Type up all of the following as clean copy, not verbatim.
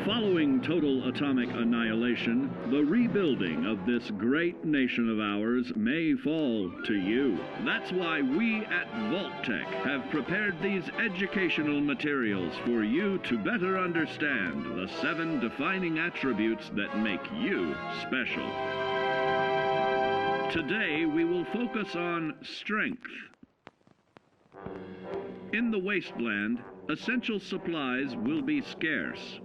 Following total atomic annihilation, the rebuilding of this great nation of ours may fall to you. That's why we at Vault-Tec have prepared these educational materials for you to better understand the 7 defining attributes that make you special. Today, we will focus on strength. In the wasteland, essential supplies will be scarce.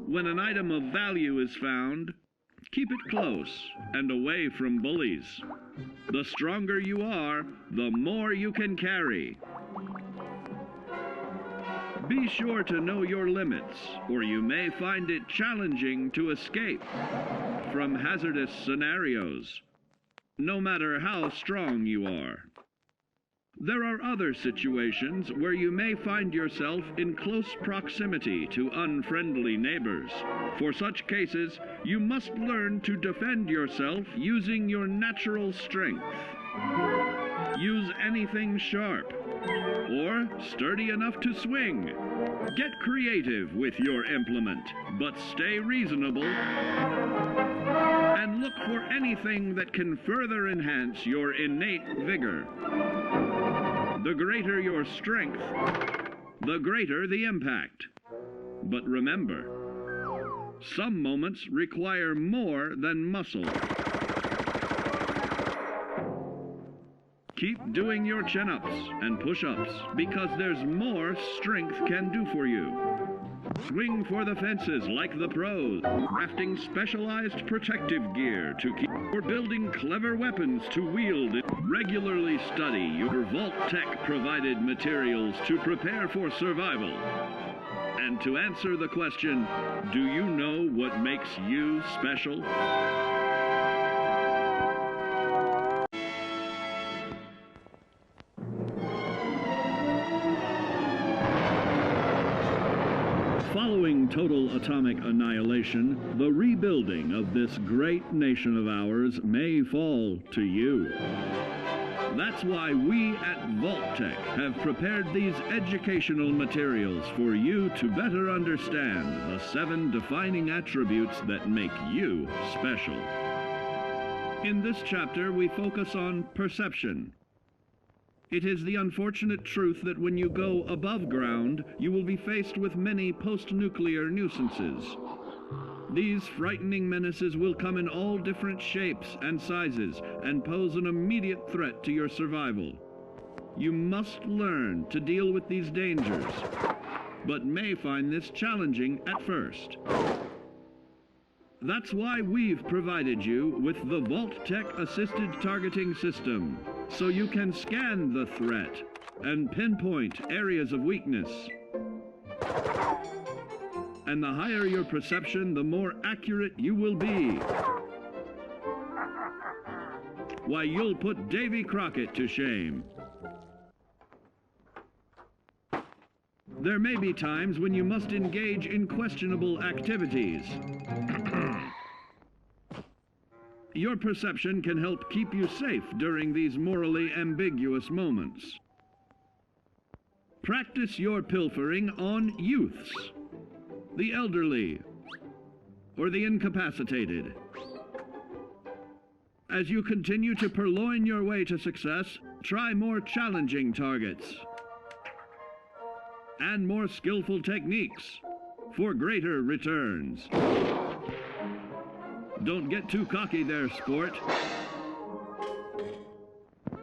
When an item of value is found, keep it close and away from bullies. The stronger you are, the more you can carry. Be sure to know your limits, or you may find it challenging to escape from hazardous scenarios, no matter how strong you are. There are other situations where you may find yourself in close proximity to unfriendly neighbors. For such cases, you must learn to defend yourself using your natural strength. Use anything sharp or sturdy enough to swing. Get creative with your implement, but stay reasonable and look for anything that can further enhance your innate vigor. The greater your strength, the greater the impact. But remember, some moments require more than muscle. Keep doing your chin-ups and push-ups because there's more strength can do for you. Swing for the fences like the pros, crafting specialized protective gear to keep, or building clever weapons to wield. Regularly study your Vault-Tec provided materials to prepare for survival. And to answer the question, do you know what makes you special? Following total atomic annihilation, the rebuilding of this great nation of ours may fall to you. That's why we at Vault-Tec have prepared these educational materials for you to better understand the 7 defining attributes that make you special. In this chapter, we focus on perception. It is the unfortunate truth that when you go above ground, you will be faced with many post-nuclear nuisances. These frightening menaces will come in all different shapes and sizes and pose an immediate threat to your survival. You must learn to deal with these dangers, but may find this challenging at first. That's why we've provided you with the Vault-Tec Assisted Targeting System, so you can scan the threat and pinpoint areas of weakness. And the higher your perception, the more accurate you will be. Why, you'll put Davy Crockett to shame. There may be times when you must engage in questionable activities. Your perception can help keep you safe during these morally ambiguous moments. Practice your pilfering on youths, the elderly, or the incapacitated. As you continue to purloin your way to success, try more challenging targets and more skillful techniques for greater returns. Don't get too cocky there, sport.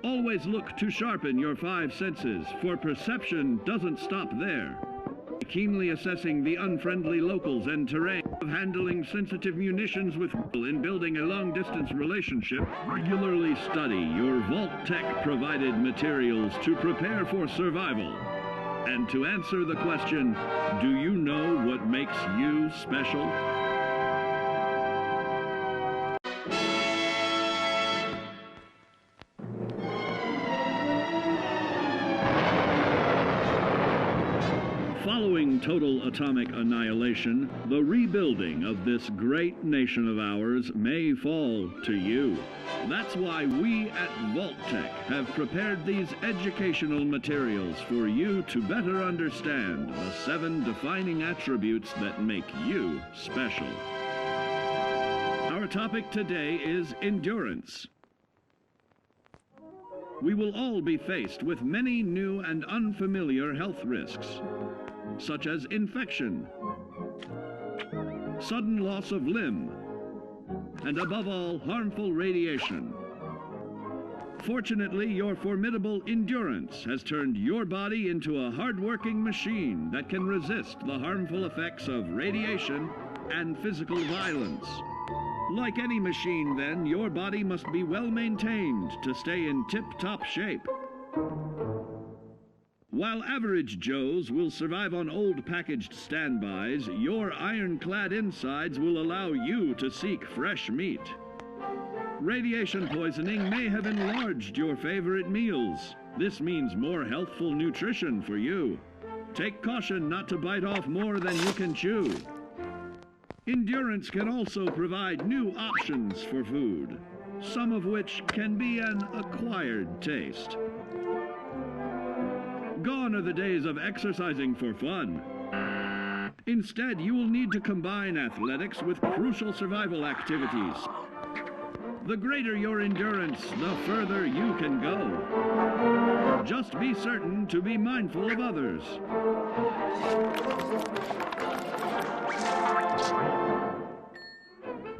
Always look to sharpen your 5 senses, for perception doesn't stop there. Keenly assessing the unfriendly locals and terrain, of handling sensitive munitions with in building a long-distance relationship. Regularly study your Vault-Tec provided materials to prepare for survival. And to answer the question, do you know what makes you special? Following total atomic annihilation, the rebuilding of this great nation of ours may fall to you. That's why we at Vault-Tec have prepared these educational materials for you to better understand the 7 defining attributes that make you special. Our topic today is endurance. We will all be faced with many new and unfamiliar health risks, such as infection, sudden loss of limb, and above all, harmful radiation. Fortunately, your formidable endurance has turned your body into a hard-working machine that can resist the harmful effects of radiation and physical violence. Like any machine, then, your body must be well maintained to stay in tip-top shape. While average Joes will survive on old packaged standbys, your ironclad insides will allow you to seek fresh meat. Radiation poisoning may have enlarged your favorite meals. This means more healthful nutrition for you. Take caution not to bite off more than you can chew. Endurance can also provide new options for food, some of which can be an acquired taste. Gone are the days of exercising for fun. Instead, you will need to combine athletics with crucial survival activities. The greater your endurance, the further you can go. Just be certain to be mindful of others.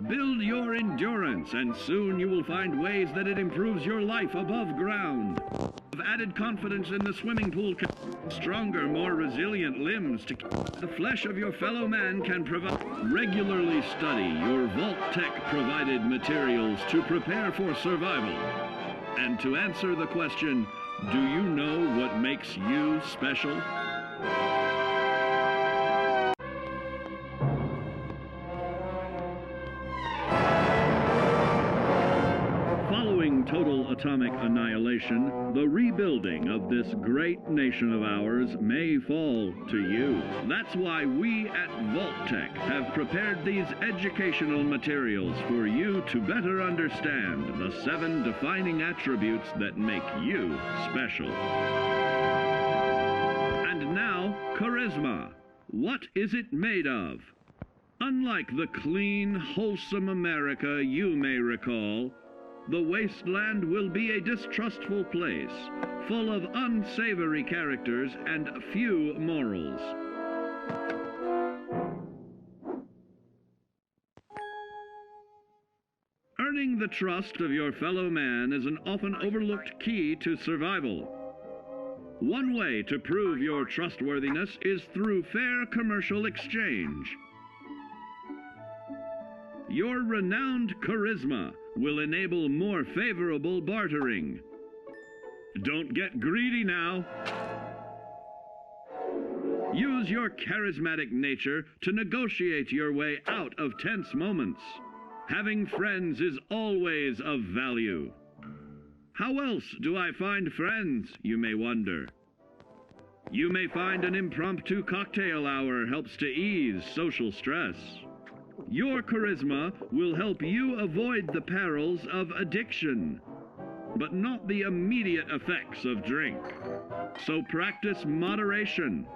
Build your endurance, and soon you will find ways that it improves your life above ground. Have added confidence in the swimming pool, stronger, more resilient limbs to the flesh of your fellow man can provide. Regularly study your Vault-Tec provided materials to prepare for survival. And to answer the question, do you know what makes you special? Total atomic annihilation, the rebuilding of this great nation of ours may fall to you. That's why we at Vault-Tec have prepared these educational materials for you to better understand the 7 defining attributes that make you special. And now, charisma. What is it made of? Unlike the clean, wholesome America you may recall, the wasteland will be a distrustful place, full of unsavory characters and few morals. Earning the trust of your fellow man is an often overlooked key to survival. One way to prove your trustworthiness is through fair commercial exchange. Your renowned charisma will enable more favorable bartering. Don't get greedy now. Use your charismatic nature to negotiate your way out of tense moments. Having friends is always of value. How else do I find friends, you may wonder? You may find an impromptu cocktail hour helps to ease social stress. Your charisma will help you avoid the perils of addiction, but not the immediate effects of drink. So practice moderation,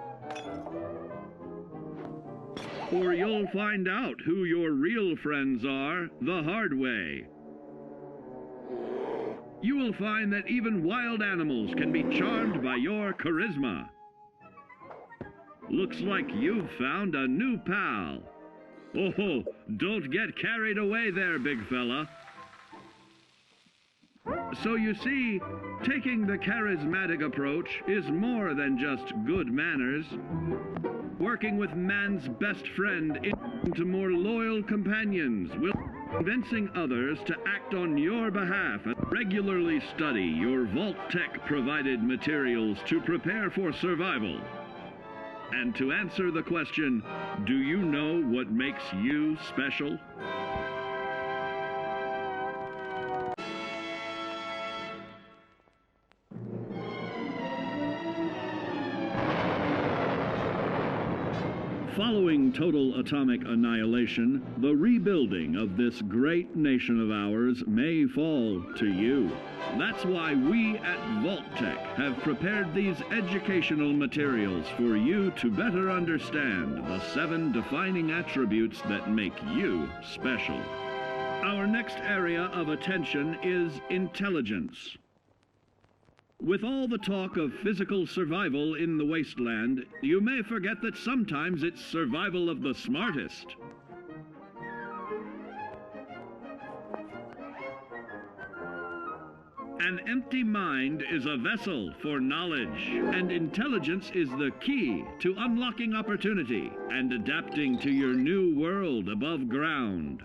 or you'll find out who your real friends are the hard way. You will find that even wild animals can be charmed by your charisma. Looks like you've found a new pal. Oh, don't get carried away there, big fella. So you see, taking the charismatic approach is more than just good manners. Working with man's best friend into more loyal companions will convincing others to act on your behalf. Regularly study your Vault-Tec provided materials to prepare for survival. And to answer the question, do you know what makes you special? Following total atomic annihilation, the rebuilding of this great nation of ours may fall to you. That's why we at Vault-Tec have prepared these educational materials for you to better understand the 7 defining attributes that make you special. Our next area of attention is intelligence. With all the talk of physical survival in the wasteland, you may forget that sometimes it's survival of the smartest. An empty mind is a vessel for knowledge, and intelligence is the key to unlocking opportunity and adapting to your new world above ground.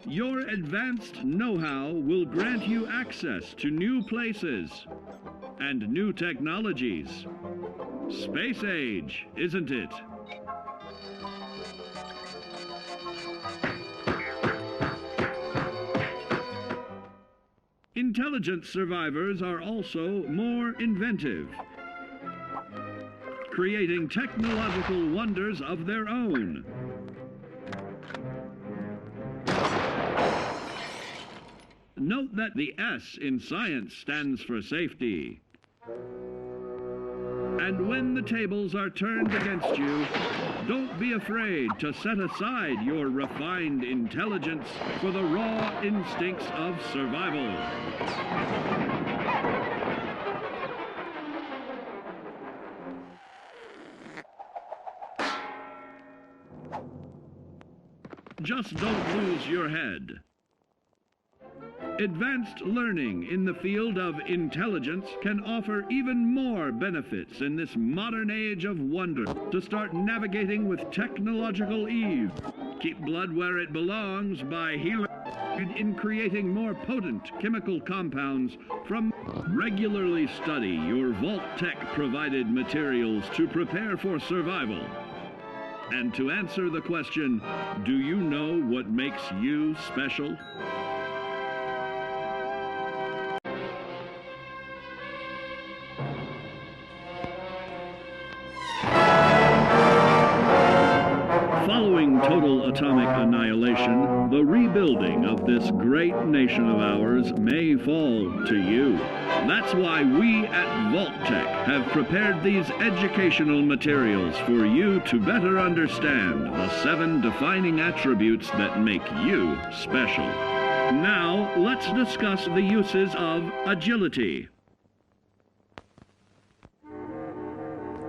Your advanced know-how will grant you access to new places and new technologies. Space age, isn't it? Intelligent survivors are also more inventive, creating technological wonders of their own. Note that the S in science stands for safety. And when the tables are turned against you, don't be afraid to set aside your refined intelligence for the raw instincts of survival. Just don't lose your head. Advanced learning in the field of intelligence can offer even more benefits in this modern age of wonder. To start navigating with technological ease, keep blood where it belongs by healing in creating more potent chemical compounds from. Regularly study your Vault-Tec provided materials to prepare for survival. And to answer the question, do you know what makes you special? Following total atomic annihilation, the rebuilding of this great nation of ours may fall to you. That's why we at Vault-Tec have prepared these educational materials for you to better understand the 7 defining attributes that make you special. Now, let's discuss the uses of agility.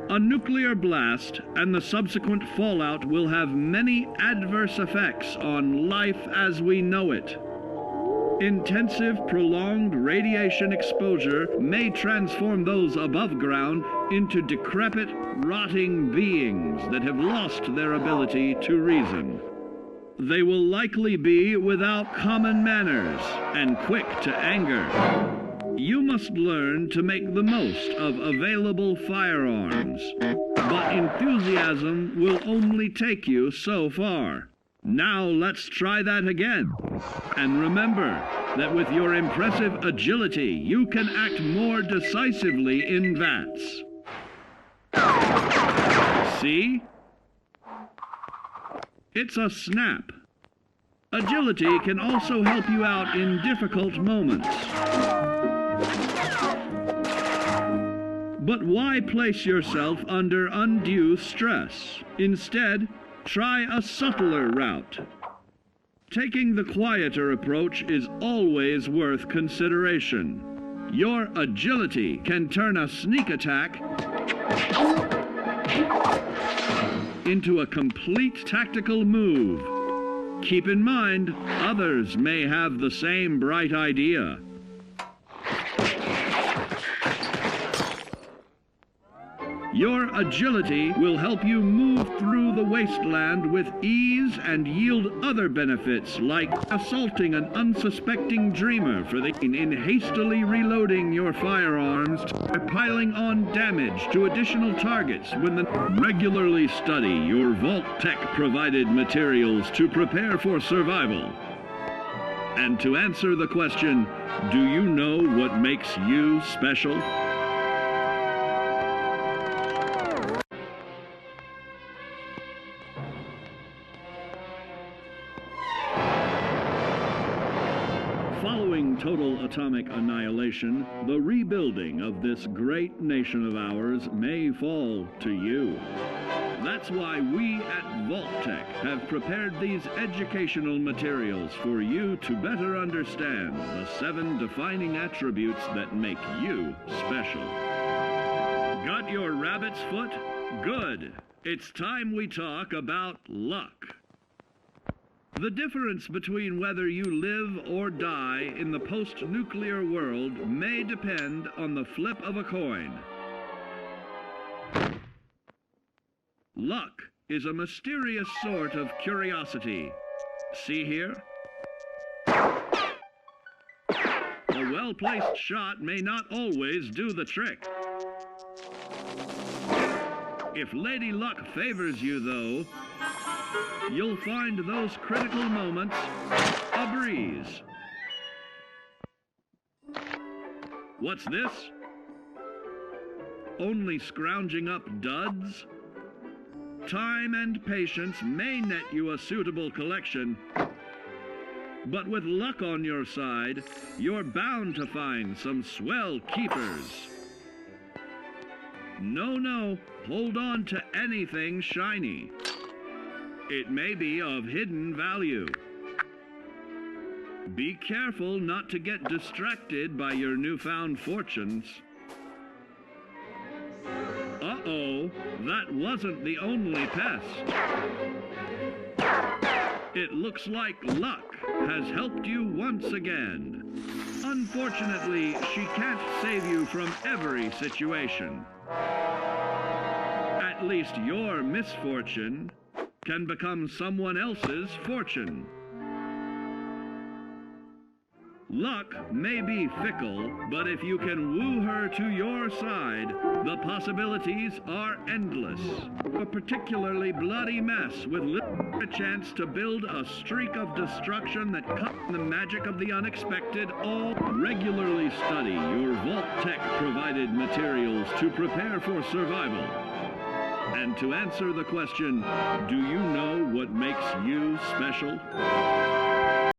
A nuclear blast and the subsequent fallout will have many adverse effects on life as we know it. Intensive, prolonged radiation exposure may transform those above ground into decrepit, rotting beings that have lost their ability to reason. They will likely be without common manners and quick to anger. You must learn to make the most of available firearms, but enthusiasm will only take you so far. Now let's try that again. And remember that with your impressive agility, you can act more decisively in VATS. See? It's a snap. Agility can also help you out in difficult moments. But why place yourself under undue stress? Instead, try a subtler route. Taking the quieter approach is always worth consideration. Your agility can turn a sneak attack into a complete tactical move. Keep in mind, others may have the same bright idea. Your agility will help you move through the wasteland with ease and yield other benefits like assaulting an unsuspecting dreamer in hastily reloading your firearms or piling on damage to additional targets when the regularly study your Vault-Tec provided materials to prepare for survival. And to answer the question, do you know what makes you special? total atomic annihilation, the rebuilding of this great nation of ours may fall to you. That's why we at Vault-Tec have prepared these educational materials for you to better understand the 7 defining attributes that make you special. Got your rabbit's foot? Good. It's time we talk about luck. The difference between whether you live or die in the post-nuclear world may depend on the flip of a coin. Luck is a mysterious sort of curiosity. See here? A well-placed shot may not always do the trick. If Lady Luck favors you, though, you'll find those critical moments a breeze. What's this? Only scrounging up duds? Time and patience may net you a suitable collection, but with luck on your side, you're bound to find some swell keepers. No, hold on to anything shiny. It may be of hidden value. Be careful not to get distracted by your newfound fortunes. Uh-oh, that wasn't the only pest. It looks like luck has helped you once again. Unfortunately, she can't save you from every situation. At least your misfortune can become someone else's fortune. Luck may be fickle, but if you can woo her to your side, the possibilities are endless. A particularly bloody mess with a chance to build a streak of destruction that cuts the magic of the unexpected. All regularly study your Vault-Tec provided materials to prepare for survival. And to answer the question, do you know what makes you special?